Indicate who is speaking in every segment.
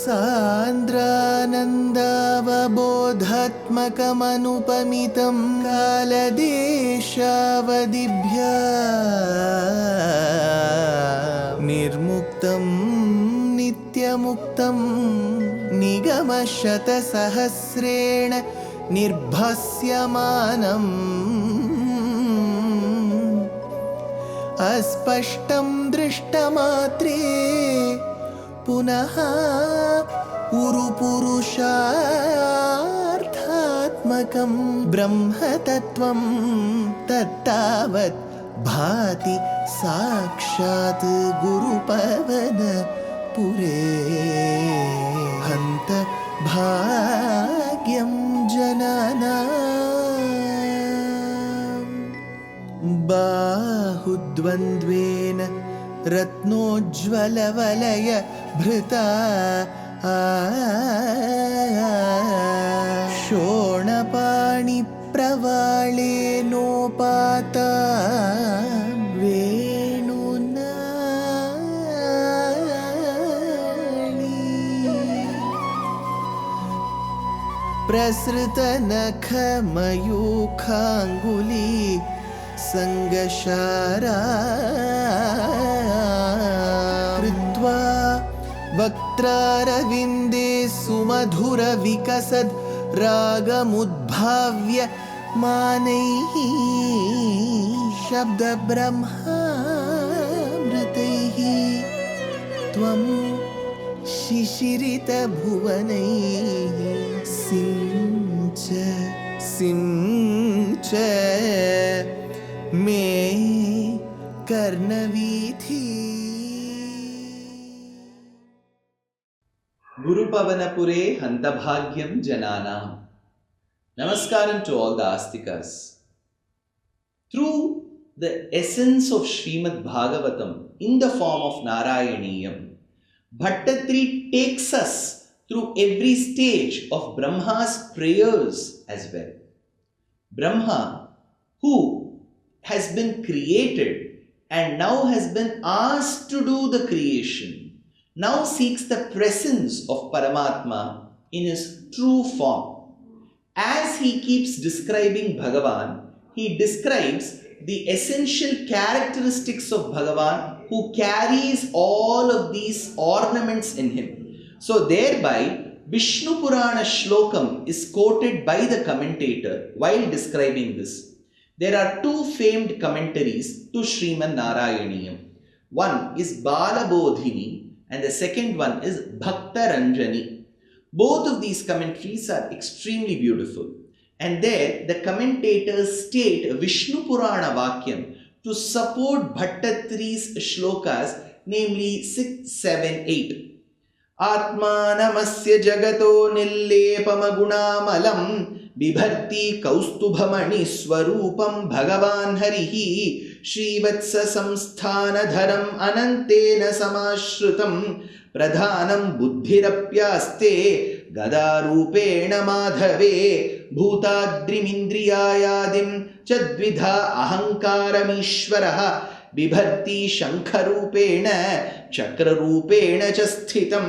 Speaker 1: सान्द्रानन्दावबोधात्मकमनुपमितं कालदेशावदिभ्या निर्मुक्तं नित्यमुक्तं निगमशतसहस्रेण निर्भास्यमानम् अस्पष्टं दृष्टमात्रे पुनः उरुपुरुषार्थात्मकं ब्रह्मतत्त्वं तत्तावत् भाति साक्षात् गुरुपवनपुरे हन्त भाग्यं जनानां बाहुद्वन्द्वेन रत्नोज्ज्वलवलय भृता शोणपाणिप्रवाळेनोपाता वेणुनाळी प्रसृतनखमयूखाङ्गुली संगशारा कृत्वा वक्त्रारविन्दे सुमधुरविकसद् रागमुद्भाव्य मानैः शब्दब्रह्मामृतैः त्वं शिशिरितभुवनैः सिञ्च मे कर्णवीथि
Speaker 2: Gurupavanapure Hantabhagyam Jananam. Namaskaram to all the Astikas. Through the essence of Srimad Bhagavatam in the form of Narayaneeyam, Bhaṭṭatiri takes us through every stage of Brahma's prayers as well. Brahma, who has been created and now has been asked to do the creation, now seeks the presence of Paramatma in his true form. As he keeps describing Bhagavan, he describes the essential characteristics of Bhagavan who carries all of these ornaments in him. So thereby, Vishnu Purana Shlokam is quoted by the commentator while describing this. There are two famed commentaries to Śrīman Nārāyaṇīyam. One is Balabodhini and the second one is Bhaktaranjani. Both of these commentaries are extremely beautiful. And there the commentators state Vishnu Purana Vakyam to support Bhaṭṭatiri's shlokas, namely 6, 7, 8. Atmanamasya jagato nillepamagunamalam bibharti kaustubhamani swarupam Bhagavan harihi Shrivatsa samsthanadharam anantena samashrutam pradhanam buddhirapyaste gadarupena madhave bhutadrimindriyayadim chadvidha ahankaramishvaraha bibharti shankharupena chakrarupena chasthitam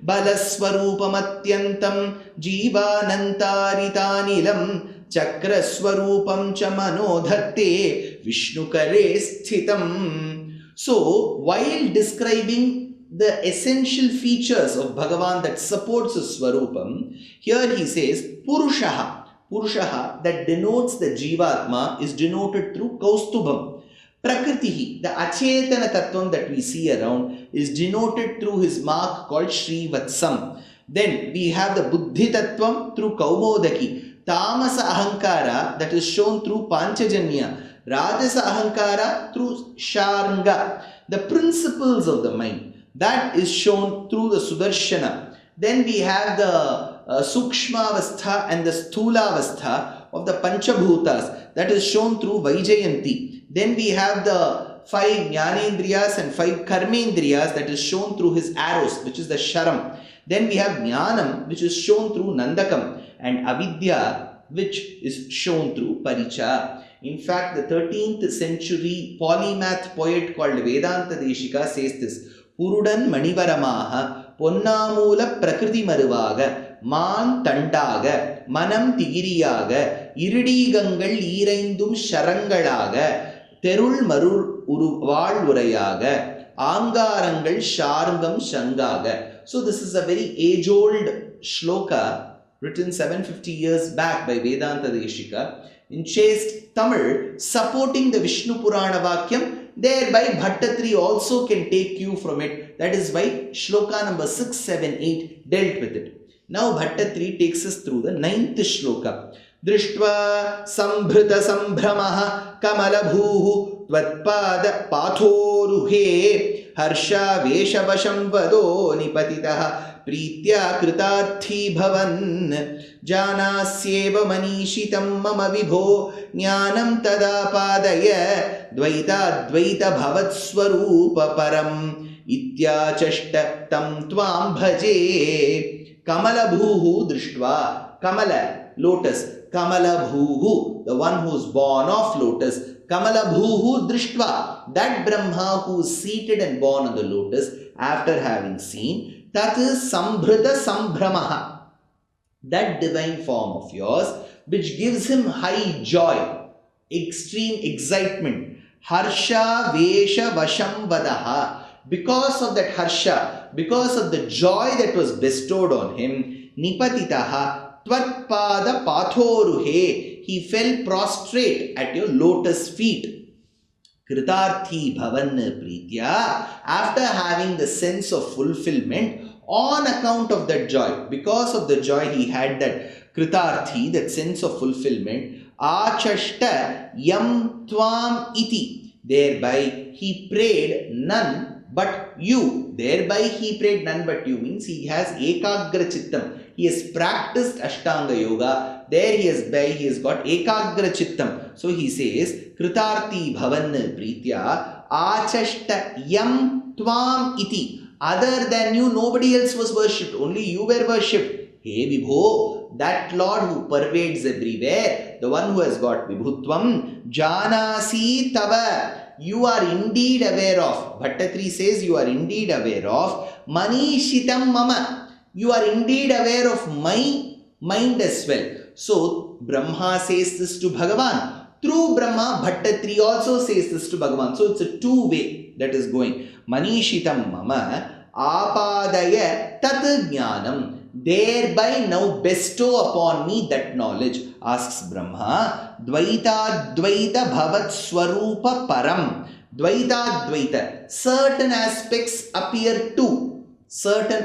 Speaker 2: balaswarupamattyantam jivanantaritanilam chakraswarupam cha manodhatte vishnukare sthitam. So while describing the essential features of Bhagavan that supports his Swarupam, here he says Purushaha. Purushaha that denotes the Jivatma is denoted through Kaustubham. Prakritihi, the Achetana Tattvam that we see around, is denoted through his mark called Srivatsam. Then we have the Buddhi Tattvam through Kaumodaki. Tamasa Ahankara that is shown through Panchajanya. Rajasa Ahankara through Sharanga. The principles of the mind. That is shown through the Sudarshana. Then we have the Sukshmavastha and the Sthulavastha of the Panchabhutas. That is shown through Vaijayanti. Then we have the 5 Jnanendriyas and 5 Karmendriyas that is shown through his arrows, which is the Sharam. Then we have Jnanam, which is shown through Nandakam, and Avidya, which is shown through Paricha. In fact, the 13th century polymath poet called Vedanta Deshika says this: புருடன் மணிவரமாக பொன்னாமூல பிரகிருதி மருவாக மான் தண்டாக மனம் திகிரியாக இருடீகங்கள் ஈரைந்தும் ஷரங்களாக தெருள் மருள் வாழ் உரையாக ஆங்காரங்கள் ஷார்ங்கம் ஷங்காக. So this is a very age-old shloka written 750 years back by Vedanta Deshika in chaste Tamil, supporting the Vishnu Purana Vakyam. Thereby Bhaṭṭatiri also can take cue from it. That is why shloka number 6, 7, 8 dealt with it. Now Bhaṭṭatiri takes us through the 9th shloka. Drishtva sambhrita sambramaha kamalabhuhu tvatpada pathoruhe harsha veshavasham vado nipatitaha प्रीत्या कृतार्थी भवन जानास्येव मनीषितं मम विभो ज्ञानं तदा पादय द्वैताद्वैत भवत्स्वरूप परम् इत्याचष्ट तं त्वां भजे. कमलभूः दृष्ट्वा, कमला lotus, kamalabhuhu, the one who is born of lotus, kamalabhuhu drishtva, that Brahma who is seated and born on the lotus, after having seen, that is sambhrita sambramaha, that divine form of yours which gives him high joy, extreme excitement, harsha vesha vasham vadaha. Because of that harsha, because of the joy that was bestowed on him, nipatitaha tvatpada pathoruhe, he fell prostrate at your lotus feet. Kritarthi bhavan pritya, after having the sense of fulfillment on account of that joy, because of the joy he had, that kritarthi, that sense of fulfillment, achashta yam tvam iti, thereby he prayed none but you. Thereby he prayed none but you means he has ekagra chittam. He has practiced Ashtanga Yoga. There he has got ekagra chittam. So he says, Kritarthi bhavan pritya achashta yam tvam iti. Other than you, nobody else was worshipped. Only you were worshipped. Hey Vibho, that Lord who pervades everywhere, the one who has got Vibhutvam, janasi tava, you are indeed aware of. Bhaṭṭatiri says you are indeed aware of. Manishitam mama, you are indeed aware of my mind as well. So Brahma says this to Bhagavan. Through Brahma, Bhaṭṭatiri also says this to Bhagavan. So it's a two-way that is going. Manishitam mama apadaya tat jnanam. Thereby now bestow upon me that knowledge. Asks Brahma. Dvaita dvaita bhavat swarupa param. Dvaita dvaita. Certain aspects appear two. Certain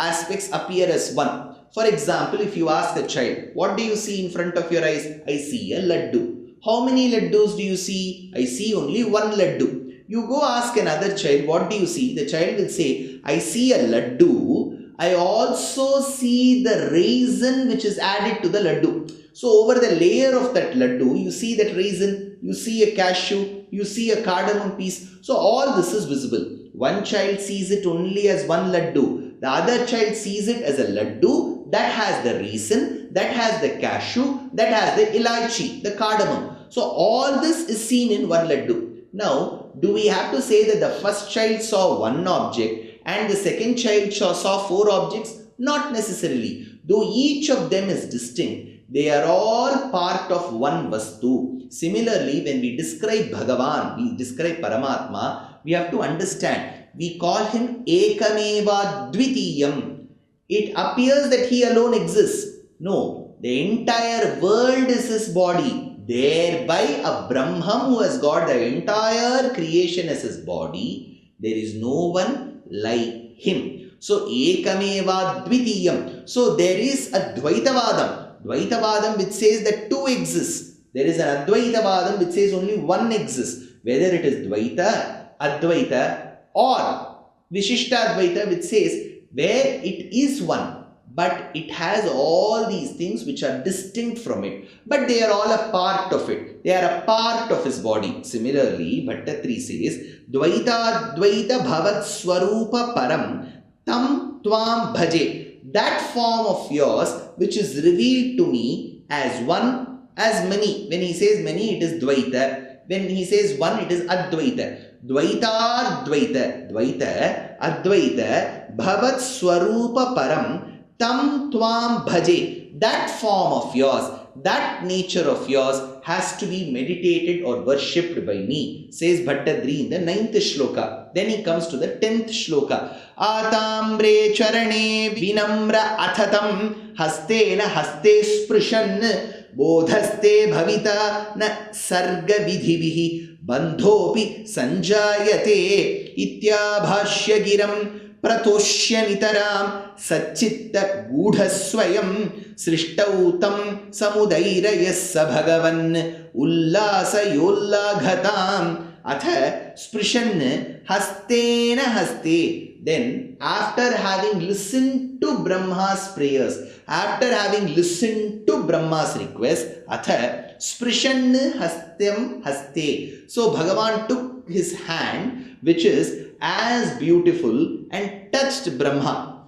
Speaker 2: aspects appear as one. For example, if you ask a child, what do you see in front of your eyes? I see a laddu. How many laddus do you see? I see only one laddu. You go ask another child, what do you see? The child will say, I see a laddu. I also see the raisin which is added to the laddu. So over the layer of that laddu, you see that raisin, you see a cashew, you see a cardamom piece. So all this is visible. One child sees it only as one laddu. The other child sees it as a laddu that has the raisin, that has the cashew, that has the ilaichi, the cardamom. So all this is seen in one laddu. Now, do we have to say that the first child saw one object and the second child saw four objects? Not necessarily. Though each of them is distinct, they are all part of one vastu. Similarly, when we describe Bhagavan, we describe Paramatma, we have to understand, we call him Ekameva Dvitiyam. It appears that he alone exists. No, the entire world is his body. Thereby a Brahman who has got the entire creation as his body, there is no one like him. So Ekameva Dvitiyam. So there is a Dvaitavadam. Dvaitavadam which says that two exist. There is an Advaitavadam which says only one exists. Whether it is Dvaita, Advaita or Vishishta Advaita which says where it is one, but it has all these things which are distinct from it, but they are all a part of it. They are a part of his body. Similarly, Bhaṭṭatiri says, Dvaita Dvaita Bhavat Swarupa Param Tam Tvam Bhaje. That form of yours which is revealed to me as one, as many. When he says many, it is Dvaita. When he says one, it is Advaita. Dvaitadvaita, Dvaita, Advaita, Bhavat Swarupa Param, Tam Tvam Bhaje. That form of yours, that nature of yours has to be meditated or worshipped by me, says Bhaṭṭatiri in the 9th Shloka. Then he comes to the 10th Shloka. Atambre charane vinamra athatam hastena haste sprishan bodhaste bhavita na sarga vidhibihi bandhopi sanjayate ityabhashya giram pratoshya nitaram satchitta gudhasvayam srishtautam samudairayassa bhagavan ullasa yollaghatam atha sprishan hastena haste. Then after having listened to Brahma's prayers, after having listened to Brahma's request, atha sprishan hastem haste. So Bhagavan took his hand, which is as beautiful, and touched Brahma.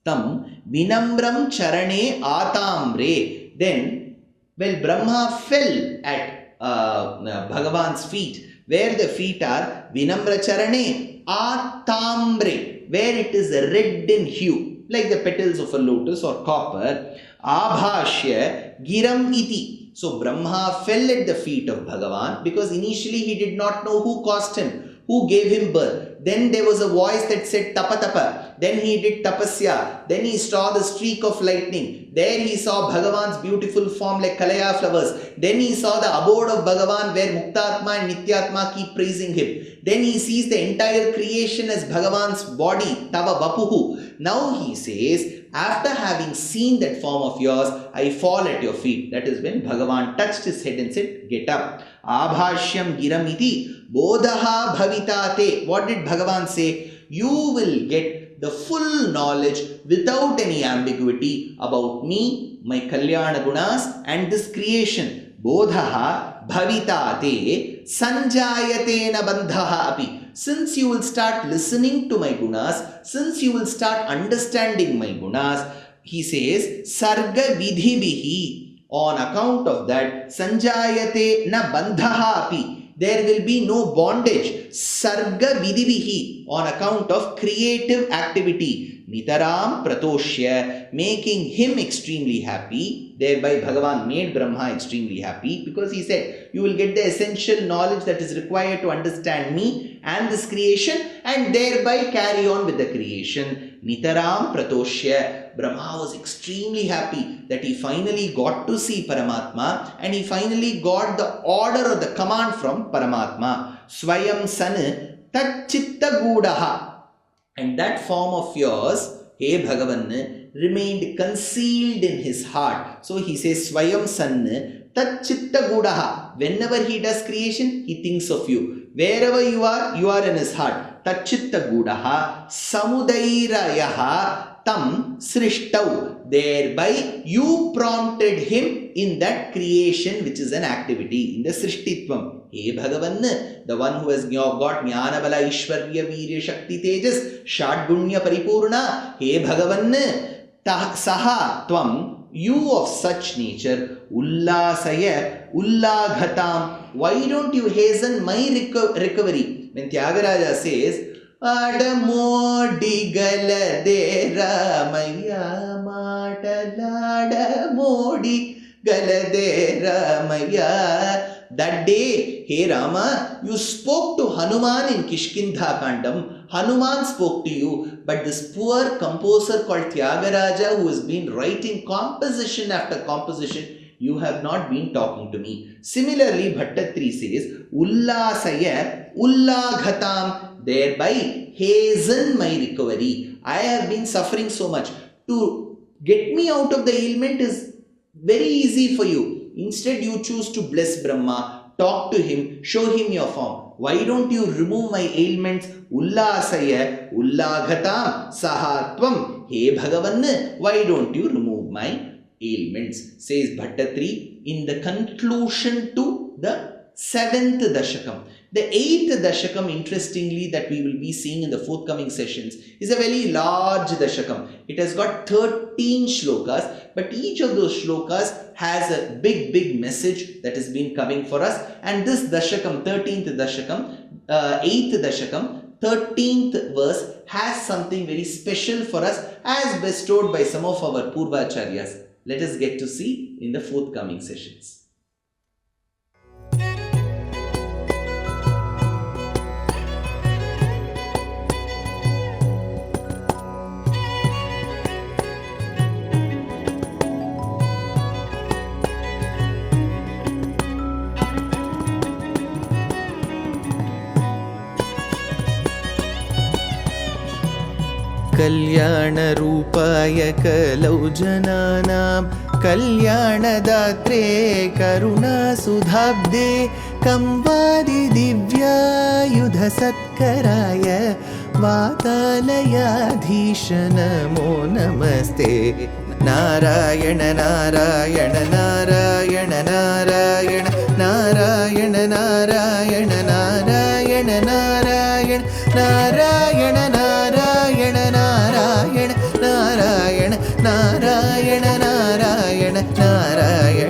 Speaker 2: Tam vinamram charane atambre. Then, well, Brahma fell at Bhagavan's feet. Where the feet are, vinamra charane atambre, where it is red in hue, like the petals of a lotus or copper. Abhashya giram iti. So Brahma fell at the feet of Bhagavan because initially he did not know who caused him, who gave him birth. Then there was a voice that said tapa tapa. Then he did tapasya. Then he saw the streak of lightning. There he saw Bhagavan's beautiful form like kalaya flowers. Then he saw the abode of Bhagavan where Muktatma and Nityatma keep praising him. Then he sees the entire creation as Bhagavan's body, tava vapuhu. Now he says, after having seen that form of yours, I fall at your feet. That is when Bhagavan touched his head and said, get up. Abhashyam giram iti bodhaha bhavitate. What did Bhagavan say? You will get the full knowledge without any ambiguity about me, my Kalyana Gunas and this creation. Bodhaha bhavitate sanjayatena bandhaha api. Since you will start listening to my gunas, since you will start understanding my gunas, he says, sarga vidhibihi. On account of that, sanjayate na bandhaha api. There will be no bondage. Sarga vidhibihi. On account of creative activity. Nitaram pratoshya. Making him extremely happy. Thereby Bhagavan made Brahma extremely happy because he said, you will get the essential knowledge that is required to understand me and this creation and thereby carry on with the creation. Nitaram pratoshya. Brahma was extremely happy that he finally got to see Paramatma and he finally got the order or the command from Paramatma. Swayam san tat chitta gudaha. And that form of yours, hey Bhagavan, remained concealed in his heart. So he says, Swayam san tat chitta gudaha. Whenever he does creation, he thinks of you. Wherever you are in his heart. Tat chitta gudaha samudairayaha tam srishtau. Thereby you prompted him in that creation which is an activity, in the srishtitvam. Hey Bhagavan, the one who has got jnana bala ishwarya virya shakti tejas shadgunya paripurna. Hey Bhagavan, saha tvam, you of such nature, ullasaya ullaghatam. Why don't you hasten my recovery? When Tyagaraja says, Adamodi Ramaya Mataladamodi Ramaya. That day, hey Rama, you spoke to Hanuman in Kishkindha Kandam. Hanuman spoke to you, but this poor composer called Tyagaraja who has been writing composition after composition, you have not been talking to me. Similarly, Bhaṭṭatiri says, Ullasaya Ullaghatam. Thereby hasten my recovery. I have been suffering so much. To get me out of the ailment is very easy for you. Instead, you choose to bless Brahma, talk to him, show him your form. Why don't you remove my ailments? Ullasaya ullaghatam sahatvam. Hey Bhagavan, why don't you remove my ailments? Says Bhaṭṭatiri in the conclusion to the 7th Dashakam. The 8th Dashakam, interestingly, that we will be seeing in the forthcoming sessions, is a very large Dashakam. It has got 13 shlokas, but each of those shlokas has a big message that has been coming for us. And this Dashakam, 13th Dashakam, 8th Dashakam, 13th verse has something very special for us as bestowed by some of our Purvacharyas. Let us get to see in the forthcoming sessions.
Speaker 1: कल्याणरूपाय कलौ जनानां कल्याणदात्रे करुणासुधाब्दे कंवादिदिव्यायुधसत्कराय वातालयाधीश नमो नमस्ते। नारायण नारायण नारायण नारायण नारायण नारायण नारायण नारायण नारायण नारायण नारायण नारायण नारायण नारायण नारायण